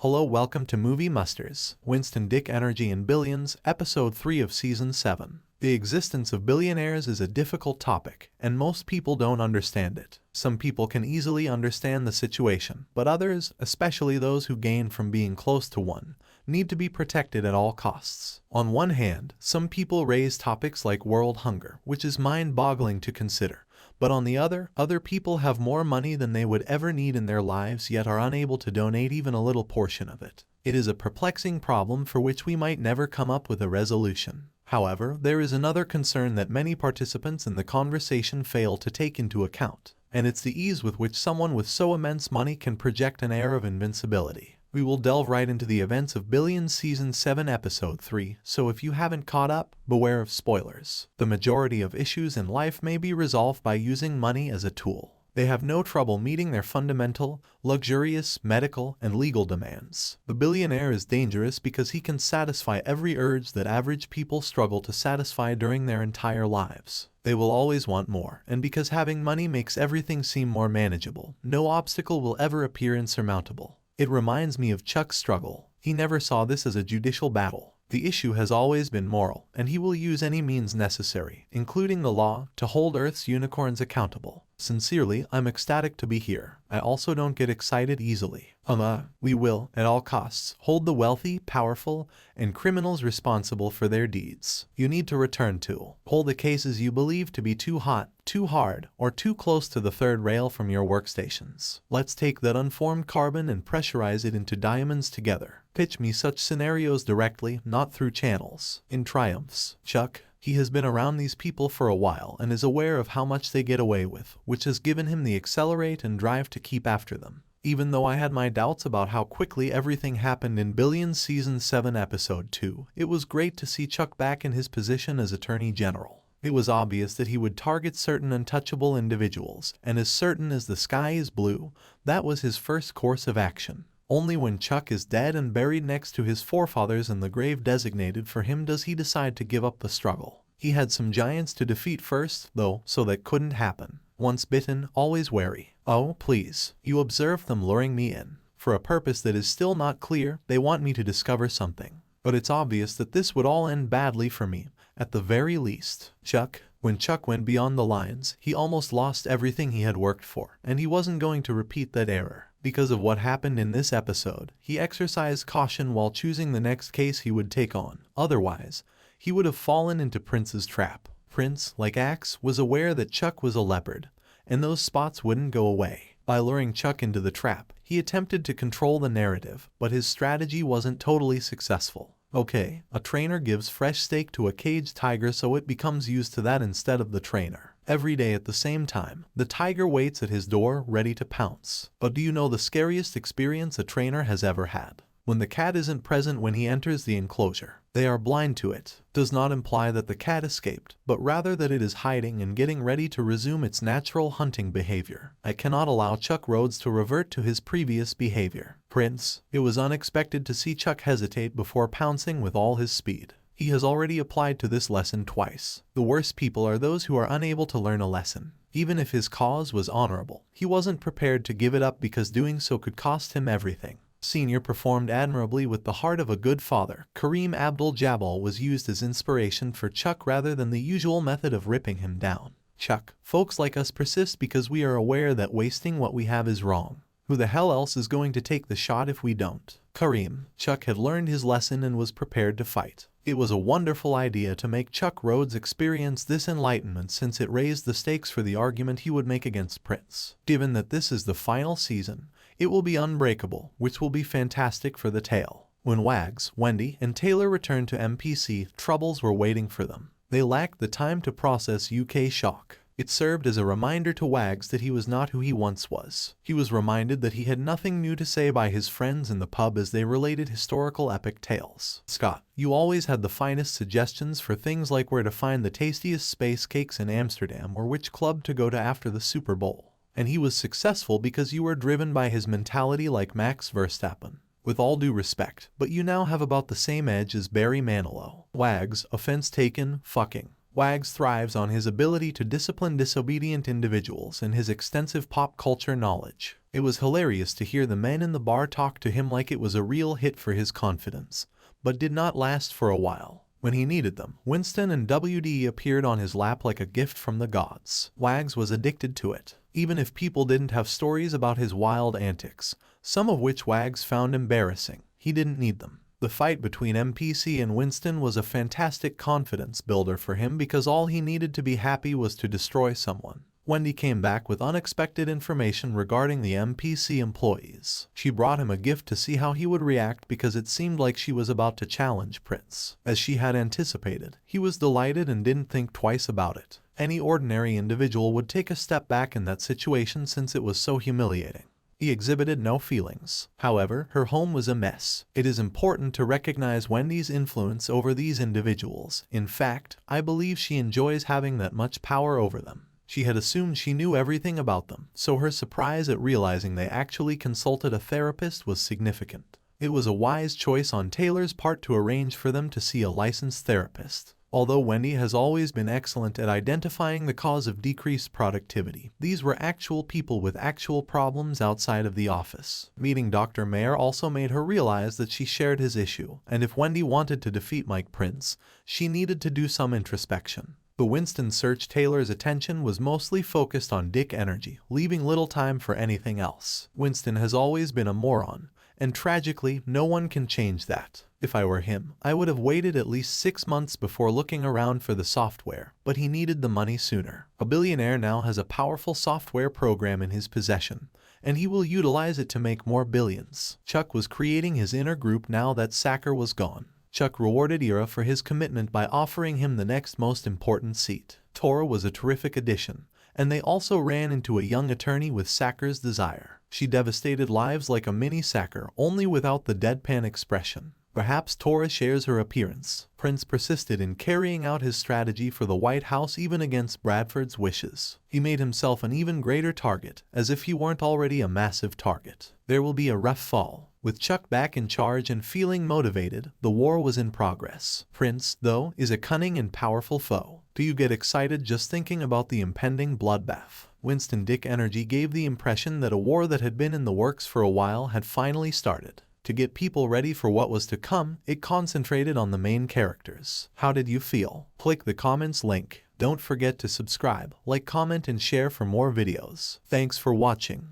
Hello, welcome to Movie Musters, Winston Dick Energy and Billions, Episode 3 of Season 7. The existence of billionaires is a difficult topic, and most people don't understand it. Some people can easily understand the situation, but others, especially those who gain from being close to one, need to be protected at all costs. On one hand, some people raise topics like world hunger, which is mind-boggling to consider. But on the other people have more money than they would ever need in their lives yet are unable to donate even a little portion of it. It is a perplexing problem for which we might never come up with a resolution. However, there is another concern that many participants in the conversation fail to take into account, and it's the ease with which someone with so immense money can project an air of invincibility. We will delve right into the events of Billions Season 7 Episode 3, so if you haven't caught up, beware of spoilers. The majority of issues in life may be resolved by using money as a tool. They have no trouble meeting their fundamental, luxurious, medical, and legal demands. The billionaire is dangerous because he can satisfy every urge that average people struggle to satisfy during their entire lives. They will always want more, and because having money makes everything seem more manageable, no obstacle will ever appear insurmountable. It reminds me of Chuck's struggle. He never saw this as a judicial battle. The issue has always been moral, and he will use any means necessary, including the law, to hold Earth's unicorns accountable. Sincerely, I'm ecstatic to be here. I also don't get excited easily. We will, at all costs, hold the wealthy, powerful, and criminals responsible for their deeds. You need to return to. Pull the cases you believe to be too hot, too hard, or too close to the third rail from your workstations. Let's take that unformed carbon and pressurize it into diamonds together. Pitch me such scenarios directly, not through channels. In triumphs, Chuck. He has been around these people for a while and is aware of how much they get away with, which has given him the accelerate and drive to keep after them. Even though I had my doubts about how quickly everything happened in Billions Season 7 Episode 2, it was great to see Chuck back in his position as Attorney General. It was obvious that he would target certain untouchable individuals, and as certain as the sky is blue, that was his first course of action. Only when Chuck is dead and buried next to his forefathers in the grave designated for him does he decide to give up the struggle. He had some giants to defeat first, though, so that couldn't happen. Once bitten, always wary. Oh, please. You observe them luring me in. For a purpose that is still not clear, they want me to discover something. But it's obvious that this would all end badly for me, at the very least. When Chuck went beyond the lines, he almost lost everything he had worked for, and he wasn't going to repeat that error. Because of what happened in this episode, he exercised caution while choosing the next case he would take on. Otherwise, he would have fallen into Prince's trap. Prince, like Axe, was aware that Chuck was a leopard, and those spots wouldn't go away. By luring Chuck into the trap, he attempted to control the narrative, but his strategy wasn't totally successful. Okay, a trainer gives fresh steak to a caged tiger so it becomes used to that instead of the trainer. Every day at the same time, the tiger waits at his door ready to pounce. But do you know the scariest experience a trainer has ever had? When the cat isn't present when he enters the enclosure. They are blind to it. Does not imply that the cat escaped, but rather that it is hiding and getting ready to resume its natural hunting behavior. I cannot allow Chuck Rhoades to revert to his previous behavior. Prince, it was unexpected to see Chuck hesitate before pouncing with all his speed. He has already applied to this lesson twice. The worst people are those who are unable to learn a lesson. Even if his cause was honorable, he wasn't prepared to give it up because doing so could cost him everything. Senior performed admirably with the heart of a good father. Kareem Abdul-Jabbar was used as inspiration for Chuck rather than the usual method of ripping him down. Chuck, folks like us persist because we are aware that wasting what we have is wrong. Who the hell else is going to take the shot if we don't? Kareem. Chuck had learned his lesson and was prepared to fight. It was a wonderful idea to make Chuck Rhoades experience this enlightenment since it raised the stakes for the argument he would make against Prince. Given that this is the final season, it will be unbreakable, which will be fantastic for the tale. When Wags, Wendy, and Taylor returned to MPC, troubles were waiting for them. They lacked the time to process UK shock. It served as a reminder to Wags that he was not who he once was. He was reminded that he had nothing new to say by his friends in the pub as they related historical epic tales. Scott, you always had the finest suggestions for things like where to find the tastiest space cakes in Amsterdam or which club to go to after the Super Bowl. And he was successful because you were driven by his mentality like Max Verstappen. With all due respect, but you now have about the same edge as Barry Manilow. Wags, offense taken, fucking. Wags thrives on his ability to discipline disobedient individuals and his extensive pop culture knowledge. It was hilarious to hear the men in the bar talk to him like it was a real hit for his confidence, but did not last for a while. When he needed them, Winston and WD appeared on his lap like a gift from the gods. Wags was addicted to it. Even if people didn't have stories about his wild antics, some of which Wags found embarrassing, he didn't need them. The fight between MPC and Winston was a fantastic confidence builder for him because all he needed to be happy was to destroy someone. Wendy came back with unexpected information regarding the MPC employees. She brought him a gift to see how he would react because it seemed like she was about to challenge Prince. As she had anticipated, he was delighted and didn't think twice about it. Any ordinary individual would take a step back in that situation since it was so humiliating. He exhibited no feelings. However, her home was a mess. It is important to recognize Wendy's influence over these individuals. In fact, I believe she enjoys having that much power over them. She had assumed she knew everything about them, so her surprise at realizing they actually consulted a therapist was significant. It was a wise choice on Taylor's part to arrange for them to see a licensed therapist. Although Wendy has always been excellent at identifying the cause of decreased productivity, these were actual people with actual problems outside of the office. Meeting Dr. Mayer also made her realize that she shared his issue, and if Wendy wanted to defeat Mike Prince, she needed to do some introspection. The Winston search Taylor's attention was mostly focused on dick energy, leaving little time for anything else. Winston has always been a moron, and tragically, no one can change that. If I were him, I would have waited at least 6 months before looking around for the software, but he needed the money sooner. A billionaire now has a powerful software program in his possession, and he will utilize it to make more billions. Chuck was creating his inner group now that Sacker was gone. Chuck rewarded Ira for his commitment by offering him the next most important seat. Tora was a terrific addition, and they also ran into a young attorney with Sacker's desire. She devastated lives like a mini Sacker, only without the deadpan expression. Perhaps Tora shares her appearance. Prince persisted in carrying out his strategy for the White House even against Bradford's wishes. He made himself an even greater target, as if he weren't already a massive target. There will be a rough fall. With Chuck back in charge and feeling motivated, the war was in progress. Prince, though, is a cunning and powerful foe. Do you get excited just thinking about the impending bloodbath? Winston Dick Energy gave the impression that a war that had been in the works for a while had finally started. To get people ready for what was to come, it concentrated on the main characters. How did you feel? Click the comments link. Don't forget to subscribe, like, comment, and share for more videos. Thanks for watching.